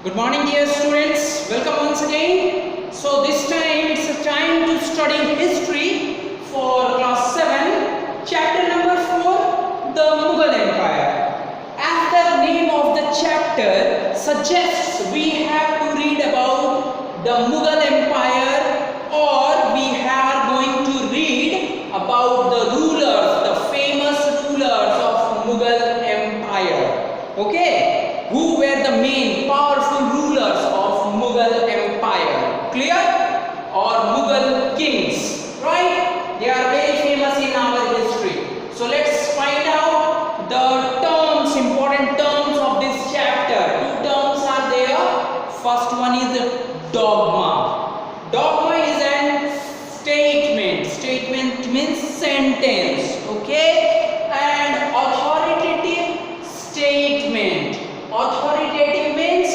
Good morning dear students, welcome once again. So this time it's a time to study history for class 7, chapter number 4, the Mughal Empire. As the name of the chapter suggests, we have to read about the Mughal Empire, or we are going to read about the rulers, the famous rulers of Mughal Empire. Okay? Who were the main powerful rulers of Mughal Empire? Clear? Or Mughal kings, right? They are very famous in our history. So let's find out the terms, important terms of this chapter. Two terms are there. First one is dogma. Dogma is an statement. Statement means sentence. Okay? And authoritative statement. Authoritative means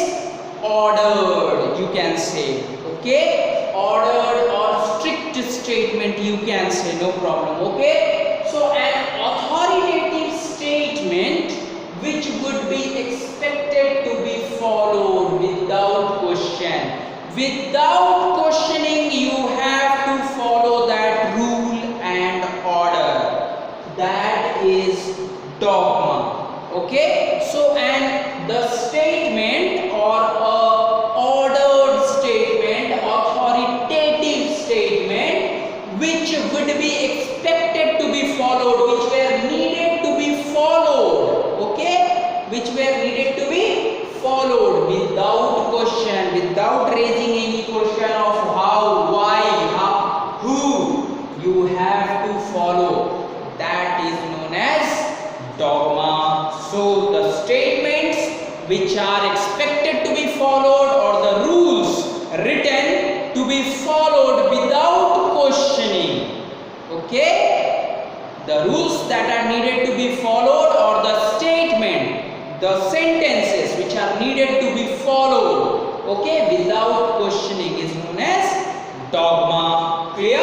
ordered, you can say. Okay? Ordered or strict statement, you can say, no problem. Okay? So an authoritative statement which would be expected to be followed without question. Without questioning, you have to follow that rule and order. That is dogma. Okay? So the statement or ordered statement, authoritative statement which would be expected to be followed, which were needed to be followed, okay, which were needed to be followed without question, without raising any question of how, why, how, who, you have to follow. That is known as dogma. So the statements which are expected to be followed, or the rules written to be followed without questioning. Okay? The rules that are needed to be followed, or the statement, the sentences which are needed to be followed, okay, without questioning, is known as dogma. Clear?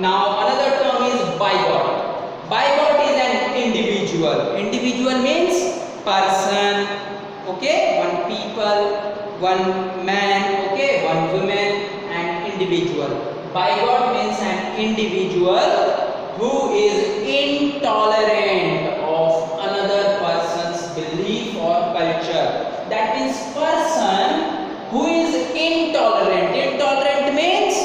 Now another term is bigot. Bigot is an individual. Individual means person. Okay, one people, one man, okay, one woman, and individual. Bigot means an individual who is intolerant of another person's belief or culture. That means person who is intolerant. Intolerant means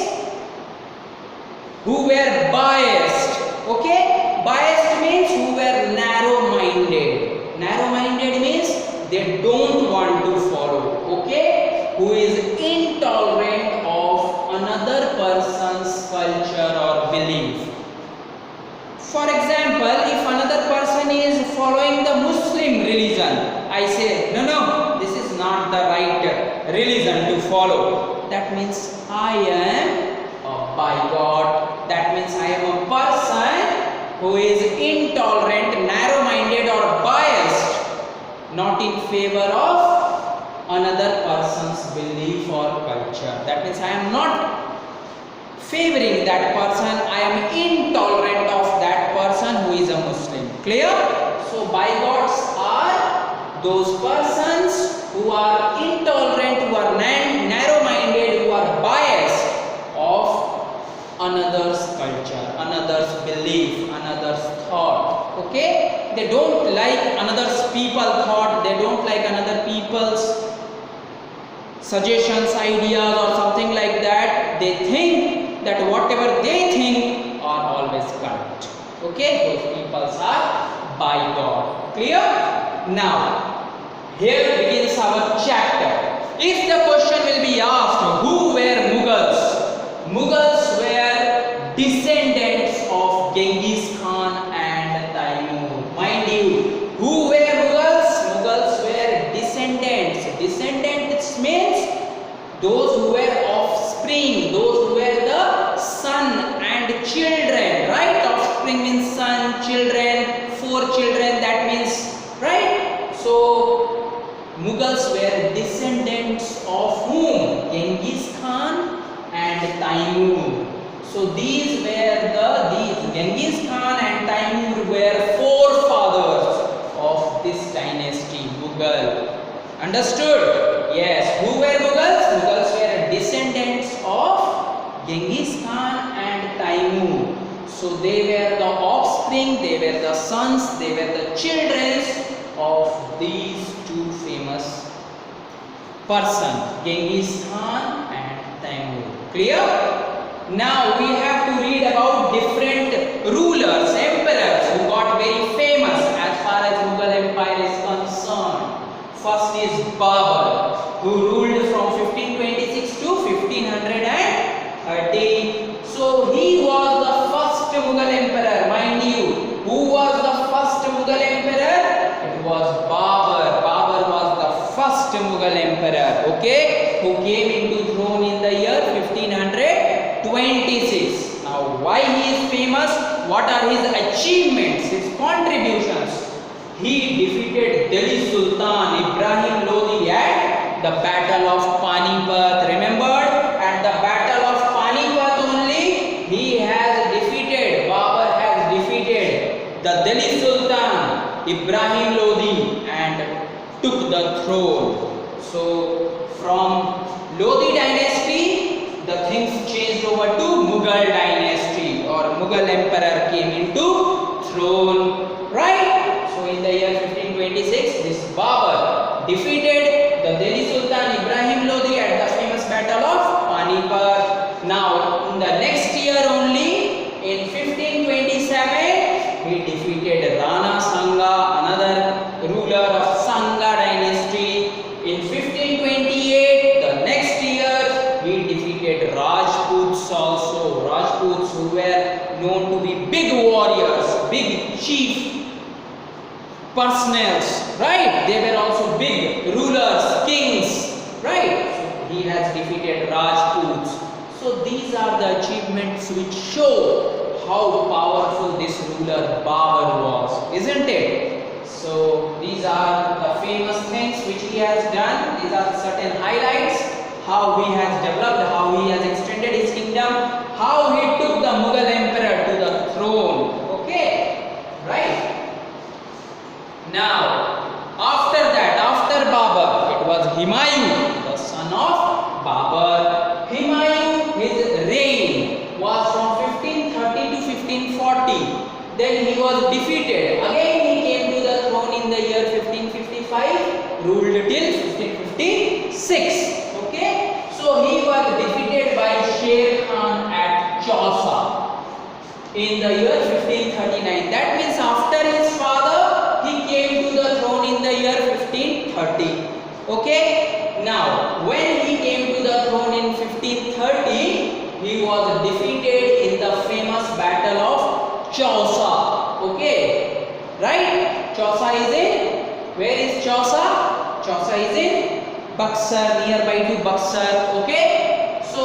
who were biased. Okay, biased means who were narrow-minded. Narrow-minded means they don't want to follow. Okay, who is intolerant of another person's culture or belief. For example, if another person is following the Muslim religion, I say, no, this is not the right religion to follow. That means I am a bigot. That means I am a person who is intolerant, narrow-minded or biased, not in favor of another person's belief or culture. That means I am not favoring that person, I am intolerant of that person who is a Muslim. Clear? So bigots are those persons who are intolerant, who are narrow-minded, who are biased of another's culture, another's belief, another's thought. Okay? They don't like another's people thought, they don't like another people's suggestions, ideas or something like that. They think that whatever they think are always correct. Okay? Those people are bigot. Clear? Now, here begins our chapter. If the question will be asked, who were Mughals? Mughals were descendants of Genghis Khan and Taimur. Mind you, who were Mughals? Mughals were descendants. Descendants means those who were offspring, those who were the son and children, right? Offspring means son, children, 4 children, that means, right? So Mughals were descendants of whom? Genghis Khan and Taimur. So these Genghis Khan and Taimur were forefathers of this dynasty, Mughal. Understood? Yes. Who were the sons, they were the children of these two famous persons, Genghis Khan and Taimur. Clear? Now we have to read about different rulers, emperors who got very famous as far as Mughal Empire is concerned. First is Babur, who ruled from 1526 to 1530. So he was the first Mughal emperor, mind you. Who was the first Mughal emperor? It was Babur. Babur was the first Mughal emperor, okay, who came into throne in the year 1526. Now why he is famous? What are his achievements, his contributions? He defeated Delhi Sultan Ibrahim Lodi at the Battle of Panipat. Remember, at the Battle of Panipat only he has defeated, Babur has defeated the Delhi Sultan Ibrahim Lodi and took the throne. So from Lodi dynasty the things changed over to Mughal dynasty, or Mughal emperor came into throne, right? So in the year 1526 this Babur defeated the Delhi Sultan Ibrahim Lodi at the famous battle of Panipat. Now in the next year only, in 1527, he defeated Rana Sanga, another ruler of Sanga dynasty. In 1528, the next year, he defeated Rajputs also. Rajputs who were known to be big warriors, big chief personals, right? They were also big rulers, kings, right? So he has defeated Rajputs. So these are the achievements which show how powerful this ruler Babur was, isn't it? So these are the famous things which he has done. These are certain highlights, how he has developed, how he has extended his kingdom, how he took the Mughal emperor to the throne, okay, right? Now, after that, after Babur, it was Humayun, the son of Babur. Humayun, his reign was from 1530 to 1540. Then he was defeated. Again he came to the throne in the year 1555, ruled till 1556. Okay? So he was defeated by Sher Khan at Chausa in the year 1539. That means after his father, he came to the throne in the year 1530. Okay? Now, when he came to the throne in 1530, he was defeated in the famous battle of Chausa. Okay? Right? Chausa is in, where is Chausa? Chausa is in Buxar, nearby to Buxar. Okay? So,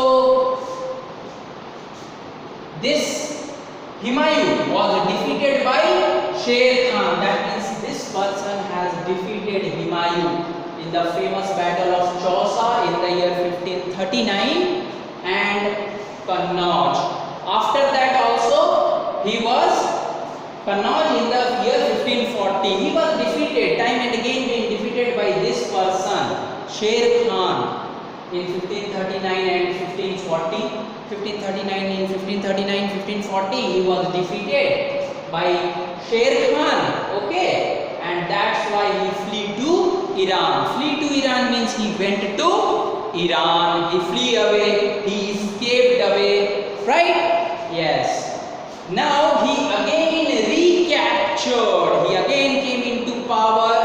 this Humayun was defeated by Sher Khan. That means this person has defeated Humayun in the famous battle of Chausa in the year 1539 and Kannauj. After that also he was Kannauj in the year 1540. He was defeated, time and again being defeated by this person, Sher Khan, in 1539 and 1540. 1539 in 1539, 1540 he was defeated by Sher Khan. Okay, and that's why he flee to Iran. Flee to Iran means he went to Iran. He flee away. He escaped away. Right? Yes. Now he again recaptured. He again came into power.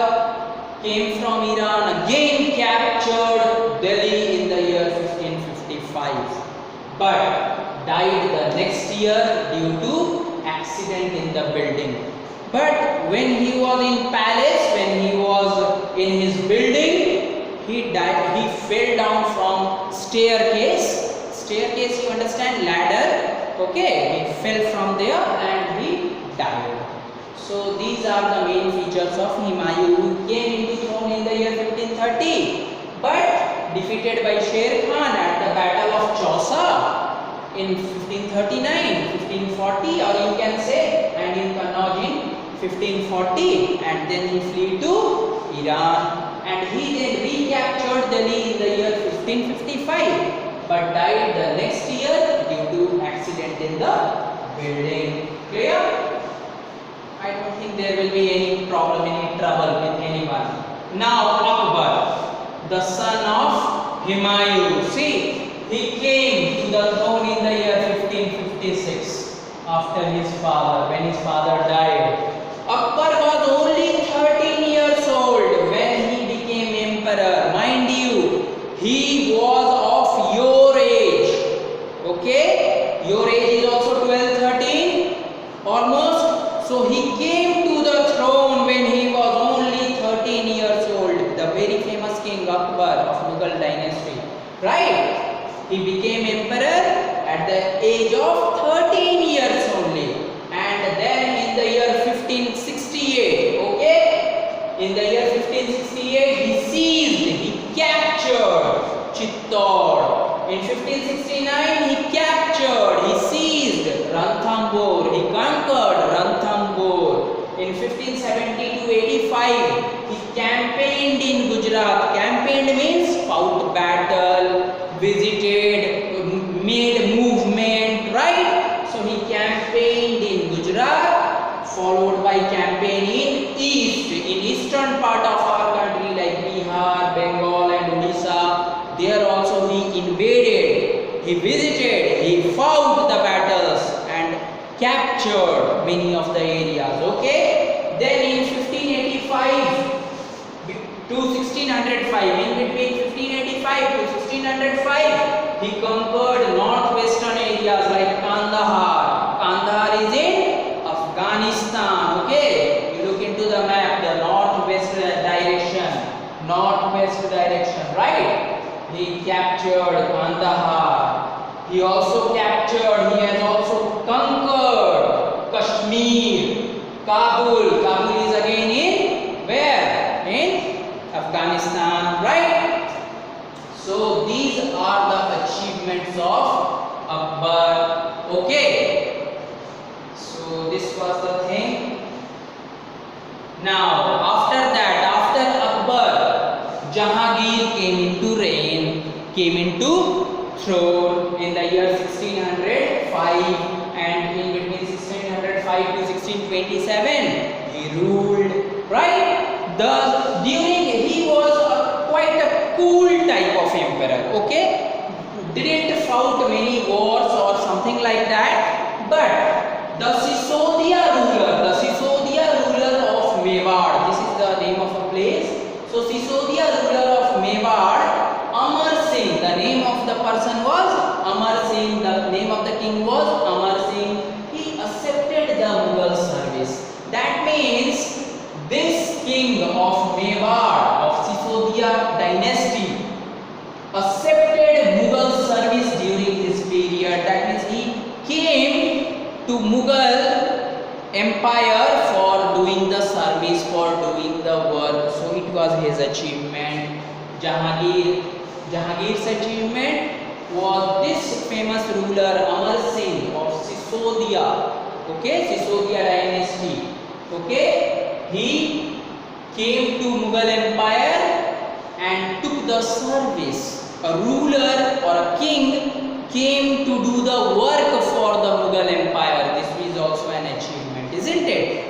Came from Iran. Again captured Delhi in the year 1555. But died the next year due to accident in the building. But when he was in palace, when he was in his building, he died. He fell down from staircase. Staircase, you understand, ladder. Okay, he fell from there and he died. So these are the main features of Humayun, who came into throne in the year 1530, but defeated by Sher Khan at the Battle of Chausa in 1539, 1540, or you can say, and in Kannauj in 1540, and then he fled to Iran, and he then recaptured Delhi in the year 1555, but died the next year due to accident in the building. Clear? I don't think there will be any problem, any trouble with anyone. Now Akbar, the son of Humayun. See, he came to the throne in the year 1556 after his father, when his father died. Akbar was only 13 years old when he became emperor. Mind you, he was of your age. Okay? Your age is also 12, 13 almost. So he came to the throne when he was only 13 years old. The very famous king Akbar of Mughal dynasty. Right? He became emperor at the age of 13 years only. And then in the year 1568, okay? In the year 1568, he seized, he captured Chittor. In 1569, he captured, he seized Ranthambore, he conquered Ranthambore. In 1570 to 85, he campaigned in Gujarat. Campaigned means fought battle, visited, made movement, right? So he campaigned in Gujarat, followed by campaign in eastern part of our country like Bihar, Bengal and Odisha. There also he invaded, he visited, he fought the battles and captured many of the areas. Okay. Then in 1585 to 1605, in between 1585 to 1605, he conquered northwestern areas like Kandahar. Kandahar is in Afghanistan. Okay, you look into the map, the northwest direction, right? He captured Kandahar. He also captured, he has also conquered Kashmir, Kabul. Kabul is again in where? In Afghanistan, right? So these are the achievements of Akbar. Okay. So this was the thing. Now after that, after Akbar, Jahangir came into reign, came into throne in the year 1605, and in between 1605 to 1627 he ruled, right? During he was quite a cool type of emperor. Okay, didn't fought many wars or something like that, but the Sisodia ruler of Mewar, this is the name of a place. So Sisodia ruler of Mewar, Amar Singh, the name of the person was Amar Singh, the name of the king was Amar Singh. He accepted the Mughal service. That means this king of Mewar, of Sisodia dynasty, accepted Mughal service during this period. That means he came to Mughal empire for doing the service, for doing the work. So it was his achievement. Jahangir's achievement was this famous ruler Amar Singh of Sisodia. Okay, Sisodia dynasty. Okay, he came to Mughal empire and took the service. A ruler or a king came to do the work for the Mughal empire. This is also an achievement, isn't it?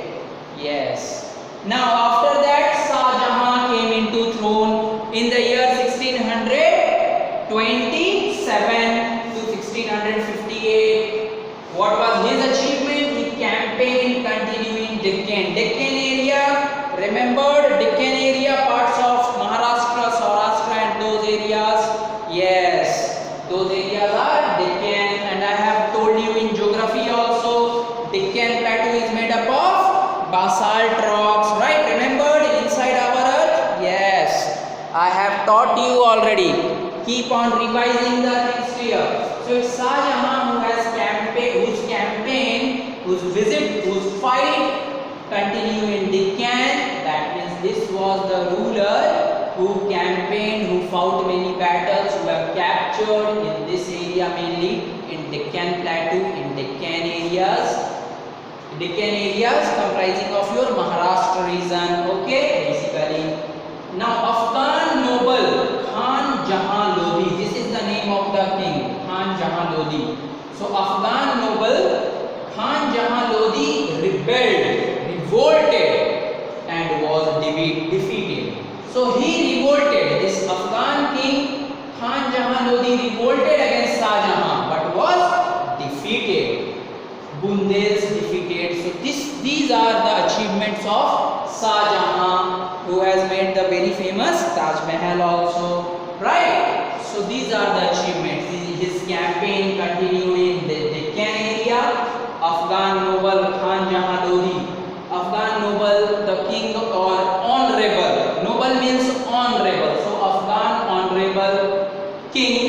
Yes. Now after that, Shah Jahan came into throne in the year 1627 to 1658. What was his achievement? He campaigned continuing Deccan. Deccan area, remembered Deccan area, parts of Maharashtra, Saurashtra and those areas. Yes, those areas are Deccan, and I have told you in geography also, Deccan plateau is made up of basalt rocks, right? Remembered inside our earth? Yes, I have taught you already. Keep on revising the things here. So it's Shah Jahan who has campaign, whose visit, whose fight continue in Deccan. That means this was the ruler who campaigned, who fought many battles, who have captured in this area, mainly in Deccan plateau, in Deccan areas. Deccan areas comprising of your Maharashtra region. Okay, basically. Now Afghan noble Khan Jahan Lodi. This is the name of the king, Khan Jahan Lodi. So Afghan noble Khan Jahan Lodi rebelled revolted and was defeated. So he revolted. This Afghan king Khan Jahan Lodi revolted against Shah Jahan, but was defeated. Bundels defeated. So these are the achievements of Shah Jahan, who has made the very famous Taj Mahal also, right? So these are the achievements. His campaign continued in the Deccan area. Afghan noble Khan Jahan Lodi. Afghan noble, the king or honorable. Noble means honorable. So Afghan honorable king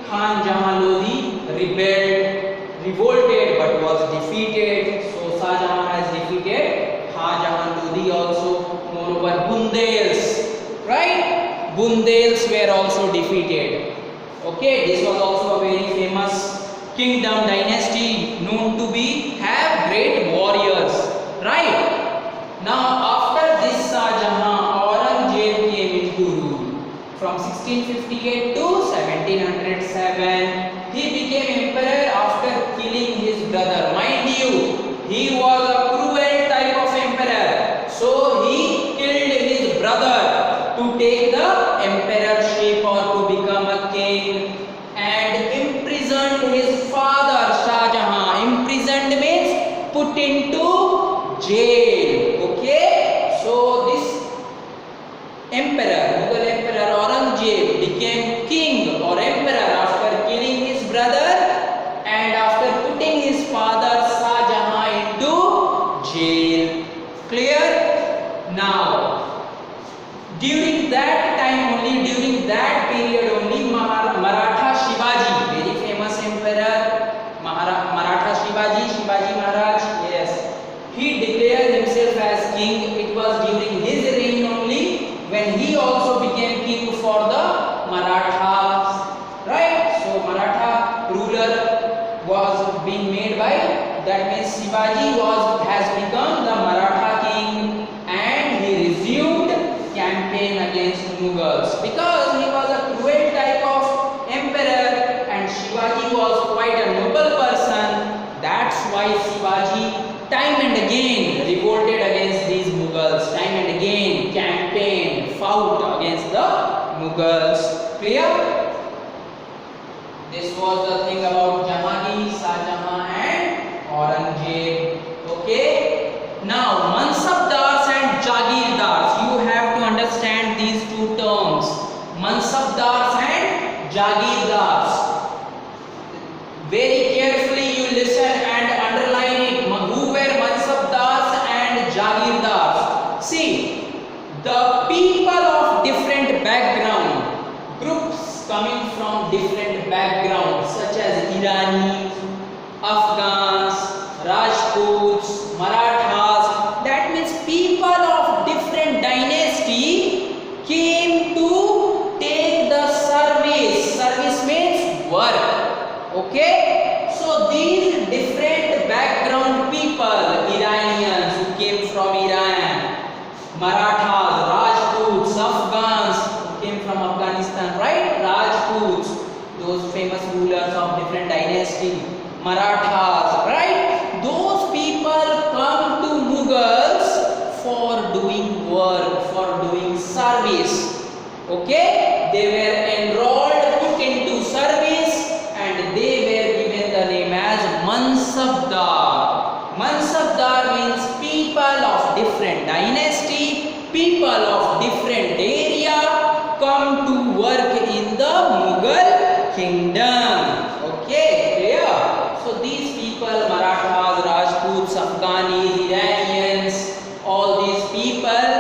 Khan Jahan Lodi revolted but was defeated. So Shah Jahan has defeated Khan Jahan Lodi also. Moreover, Bundels, right? Bundels were also defeated. Okay, this was also a very famous kingdom dynasty known to be have great warriors, right? Now after this Shah Jahan, Aurangzeb came into rule from 1658 to 1707. He became emperor after killing his brother. Mind you, he was a cruel type of emperor. So he killed his brother to take the emperorship or to become a king, and imprisoned his father Shah Jahan. Imprisoned means put into jail. Okay, so this emperor, Mughal emperor Aurangzeb, became king or emperor after killing his brother and after putting his father Shah Jahan into jail. Clear? Now, during that time only, during that period only, Maratha Shivaji, very famous emperor, Maratha Shivaji Maharaj, yes, he declared himself as king. It was during his reign only when he also became king for the Marathas, right? So Maratha ruler was being made by, that means Shivaji has become the Maratha king, and he resumed campaign against Mughals because he was a cruel type of emperor and Shivaji was quite a noble person. That's why Shivaji time and again revolted against these Mughals, time and again campaigned, fought against the Mughals. Clear? This was the thing about Jahangir, Shah Jahan and Aurangzeb. Okay? Now Mansabdars and Jagirdars, you have to understand these two terms, Mansabdars and Jagirdars. Very carefully you listen and underline it. Who were Mansabdars and Jagirdars? See, the people of different background, groups coming from different backgrounds such as Iranis, Afghans, Rajputs, Marathas, that means people of different dynasty came to take the service. Service means work. Okay, so these different background people, Iranians who came from Iran, Marathas, Rajputs, Afghans who came from Afghanistan, right? Rajputs, those famous rulers of different dynasty, Marathas, right? Those people come to Mughals for doing work, for doing service. Okay, they were enrolled, put into service, and they were given the name as Mansabdar. Mansabdar means people of different dynasty, people of different area come to work in the Mughal kingdom. Okay, clear? So these people, Marathas, Rajputs, Afghanis, Iranians, all these people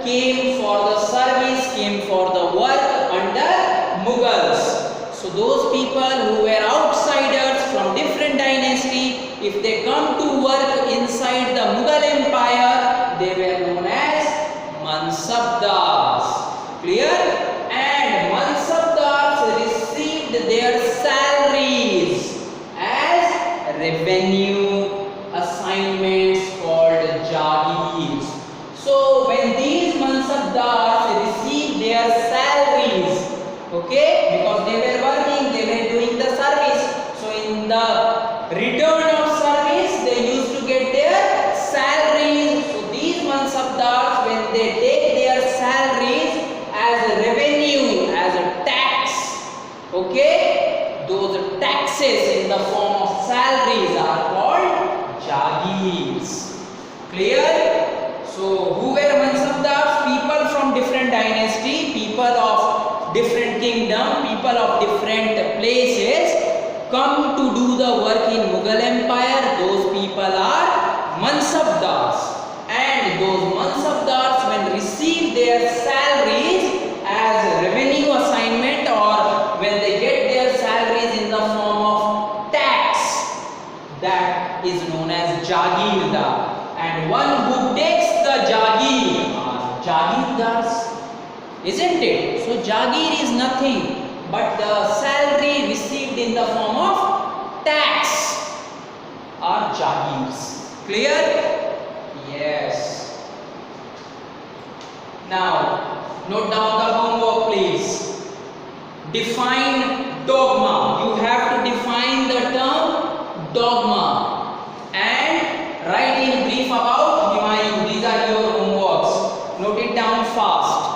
came for the service, came for the work under Mughals. So those people who were outsiders from different dynasty, if they come to work inside the Mughal Empire, they were known as Mansabdars. Clear? And Mansabdars received their salaries as revenue assignments called Jagirs. So when these Mansabdars received their salaries, okay, because they were working, they were doing the service, so in the return of service they used to get their salaries. So these Okay, those taxes in the form of salaries are called jagirs. Clear? So who were Mansabdars? People from different dynasty, people of different kingdom, people of different places come to do the work in Mughal Empire. Those people are Mansabdars, and those Mansabdars when receive their salaries as revenue assignment, or when they get their salaries in the form of tax, that is known as Jagirdar. And one who takes the Jagir are Jagirdars, isn't it? So Jagir is nothing but the salary received in the form of tax are Jagirs. Clear? Yes. Now note down the homework, please. Define dogma. You have to define the term dogma and write in brief about Humayun. These are your homeworks. Note it down fast.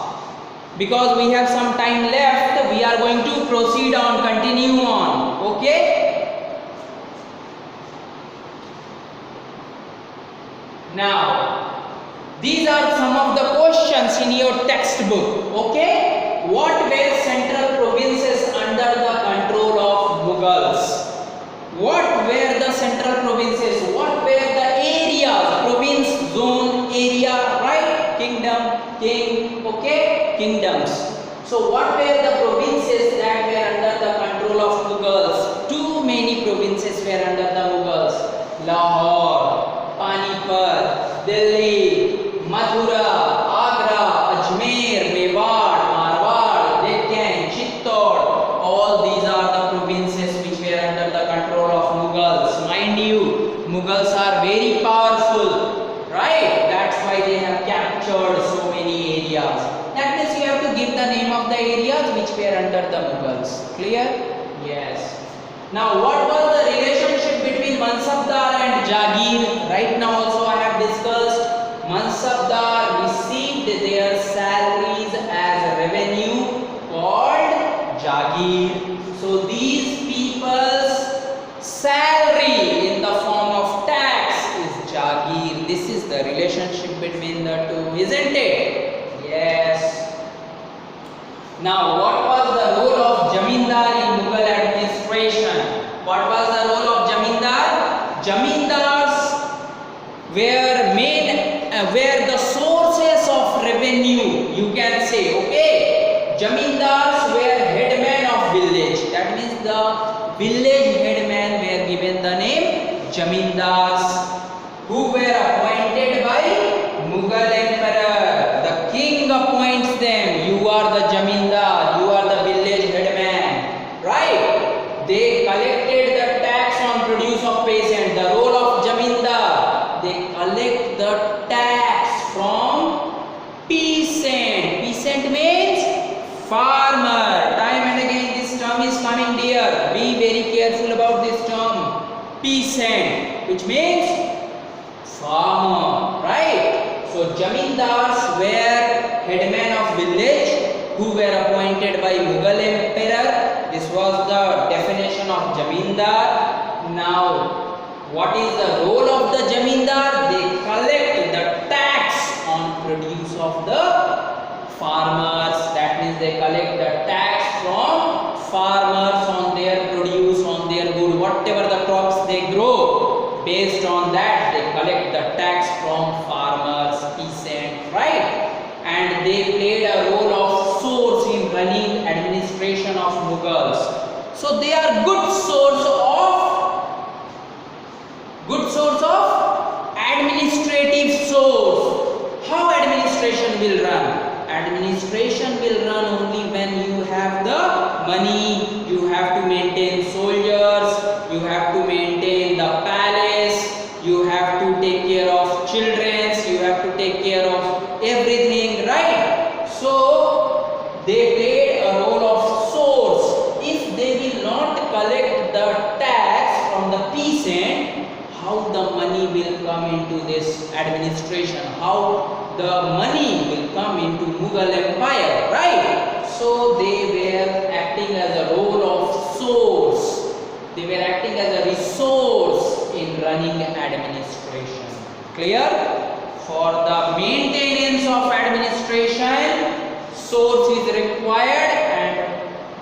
Because we have some time left, we are going to proceed on, continue on. Okay? Now, these are some of the questions in your textbook. Okay? What were central provinces under the control of Mughals? What were the central provinces? What were the areas? Province, zone, area, right? Kingdom, king, okay? Kingdoms. So what were the provinces that were under the control of Mughals? Too many provinces were under the Mughals. Lahore, Panipat, Delhi, Mathura, Agra, Ajmer, Mewar, Marwar, Deccan, Chittor. All these are the provinces which were under the control of Mughals. Mind you, Mughals are very powerful, right? That's why they have captured so many areas. That means you have to give the name of the areas which were under the Mughals. Clear? Yes. Now what was the relationship between Mansabdar and Jagir? Right now also I have discussed. Mansabdar received their salaries as revenue called Jagir. So these people's salary in the form of tax is Jagir. This is the relationship between the two, isn't it? Yes. Now what was the role of Jamindar in Mughal administration? What was the role of Jamindar? Jamindars were the sources of revenue, you can say. Okay, Jamindars were headmen of village. That means the village headmen were given the name Jamindars, who were appointed by Mughal emperor. The king appoints them. You are the Jamindar, you are the village headman, right? They collected the tax on produce of peasant. The role of Jamindar, they collect the tax from peasant. Peasant means farmer. Time and again this term is coming dear. Be very careful about this term. Peasant, which means farmer, right? So Jamindars were headmen of village who were appointed by Mughal emperor. This was the definition of Jamindar. Now, what is the role of the Jamindar? They collect the tax on produce of the farmers. That means they collect the tax from farmers on their produce, on their good, whatever the crops they grow. Based on that, they collect the tax from farmers, peasant, right? And they played a role of source in running administration of Mughals. So they are good source of administrative source. How administration will run? Administration will run only when you have the money. You have to maintain soldiers, you have to maintain the palace, you have to take care of children, you have to take care of everything, right? So they played a role of source. If they will not collect the tax from the peasant, how the money will come into this administration? How the money will come into Mughal Empire, right? So they were acting as a role Clear? For the maintenance of administration, source is required and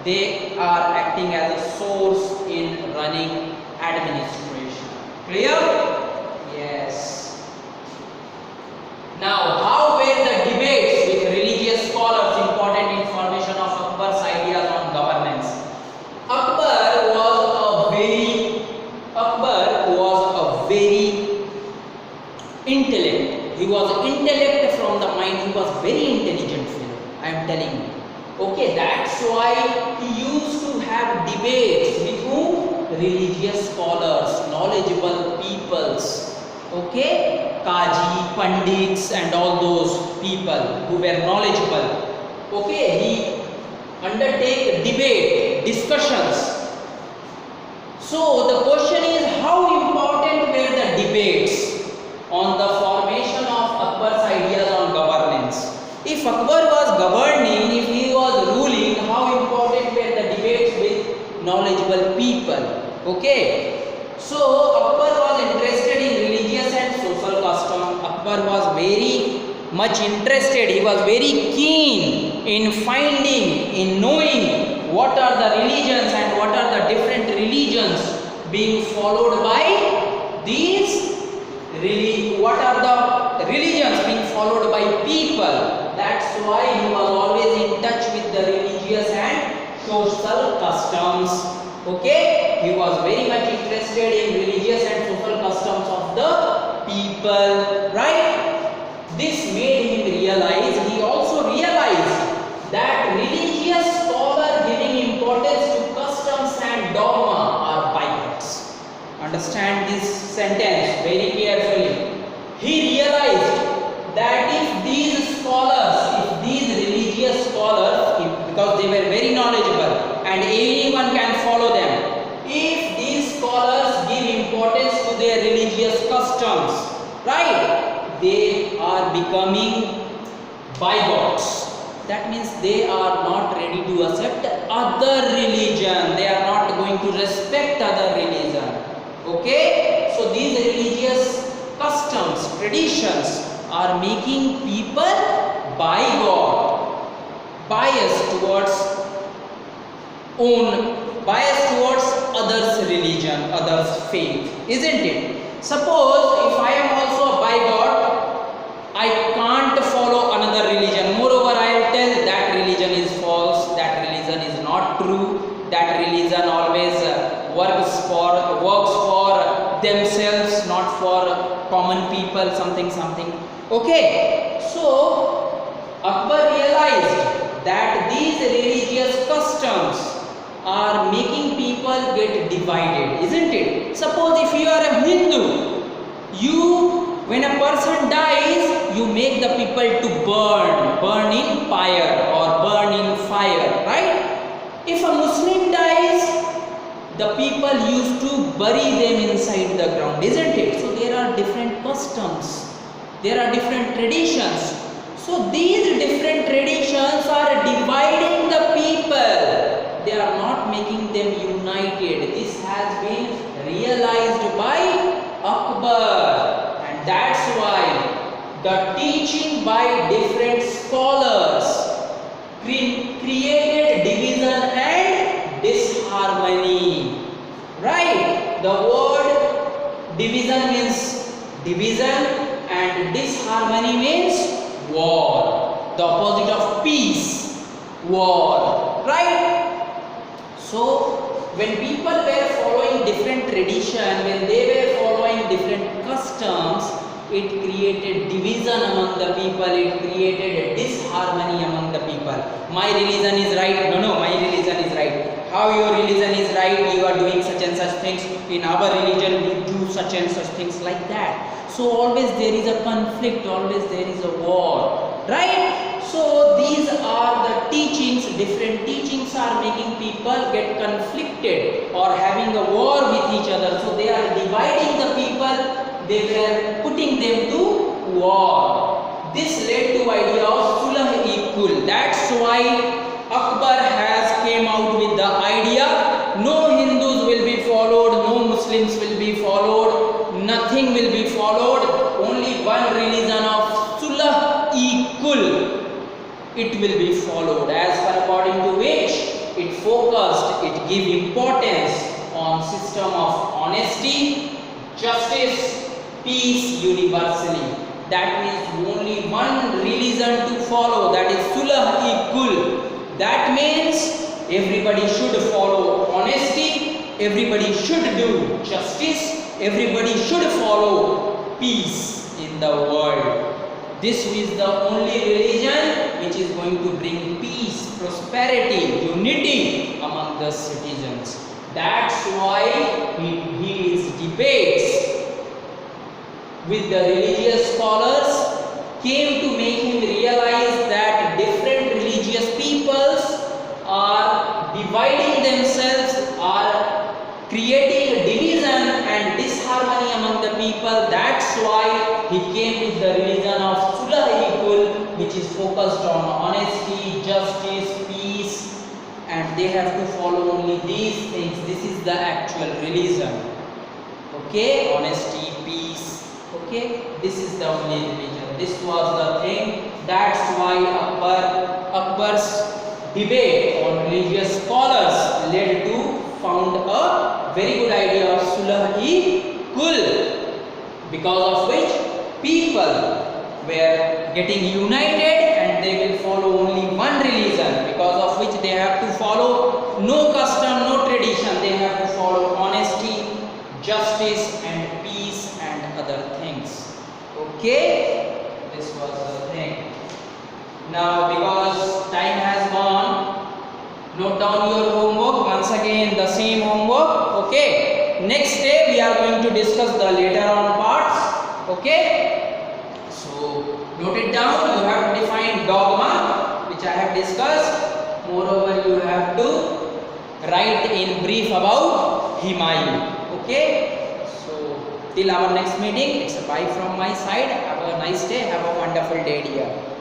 they are acting as a source in running administration. Clear? Yes. Now, how were the debates with religious scholars? Important information of Akbar's ideas on governance. Akbar was a very intellect. He was intellect from the mind. He was very intelligent fellow. I am telling you. Okay, that's why he used to have debates with whom? Religious scholars, knowledgeable peoples. Okay, Kaji, Pandits, and all those people who were knowledgeable. Okay, he undertake debate, discussions. So the question is, how important were the debates on the formation of Akbar's ideas on governance? If Akbar was governing, if he was ruling, how important were the debates with knowledgeable people? Okay. So Akbar was interested in religious and social custom. Akbar was very much interested. He was very keen in finding, in knowing what are the religions and what are the different religions being followed by these. What are the religions being followed by people? That's why he was always in touch with the religious and social customs. Okay, he was very much interested in religious and social customs of the people, right? This made him realize, he also realized that religious scholar giving importance to customs and dogma are bigots. Understand this sentence very carefully. He realized that if these scholars, if these religious scholars, because they were very knowledgeable and anyone can follow them, if these scholars give importance to their religious customs, right, they are becoming bigots. That means they are not ready to accept other religion. They are not going to respect other religion. Okay, so these religious customs, traditions are making people bigot, biased towards others' religion, others' faith, isn't it? Suppose if I am also a bigot, I can't follow another religion. Moreover, I will tell that religion is false, that religion is not true, that religion always works for themselves, not for common people, something. Okay, so Akbar realized that these religious customs are making people get divided, isn't it? Suppose if you are a Hindu, when a person dies, you make the people to burn in fire or burn in fire, right? If a Muslim dies, the people used to bury them inside the ground, isn't it? So there are different customs, there are different traditions. So these different traditions are dividing the people. They are not making them united. This has been realized by Akbar, and that's why the teaching by different scholars created division and disharmony. Right? The word division means division and disharmony means war. The opposite of peace, war. Right? So when people were following different tradition, when they were following different customs, it created division among the people, it created disharmony among the people. My religion is right, no, my religion is right. How your religion is right, you are doing such and such things. In our religion, we do such and such things, like that. So always there is a conflict, always there is a war, right? So these are the teachings, different teachings are making people get conflicted or having a war with each other. So they are dividing the people, they were putting them to war. This led to idea of Sulh-e-Kul. That's why Akbar has came out with the idea, no Hindus will be followed, no Muslims will be followed, nothing will be followed, only it will be followed, as per according to which it focused, it give importance on system of honesty, justice, peace universally. That means only one religion to follow, that is Sulh-e-Kul. That means everybody should follow honesty, everybody should do justice, everybody should follow peace in the world. This is the only religion which is going to bring peace, prosperity, unity among the citizens. That's why his debates with the religious scholars came to make him realize that different religious peoples are dividing themselves, are creating a division and disharmony among the people. That's why he came with the religion of Sulh-e-Kul, which is focused on honesty, justice, peace, and they have to follow only these things. This is the actual religion. Okay, honesty, peace. Okay, this is the only religion. This was the thing. That's why Akbar's debate on religious scholars led to found a very good idea of Sulh-e-Kul, because of which people were getting united and they will follow only one religion, because of which they have to follow no custom, no tradition. They have to follow honesty, justice and peace and other things. Okay, this was the thing. Now because time has gone, note down your homework once again, the same homework. Okay, next day we are going to discuss the later on parts. Okay, so note it down. You have to define dogma, which I have discussed. Moreover, you have to write in brief about Humayun. Okay, so till our next meeting, it's a bye from my side. Have a nice day, have a wonderful day, dear.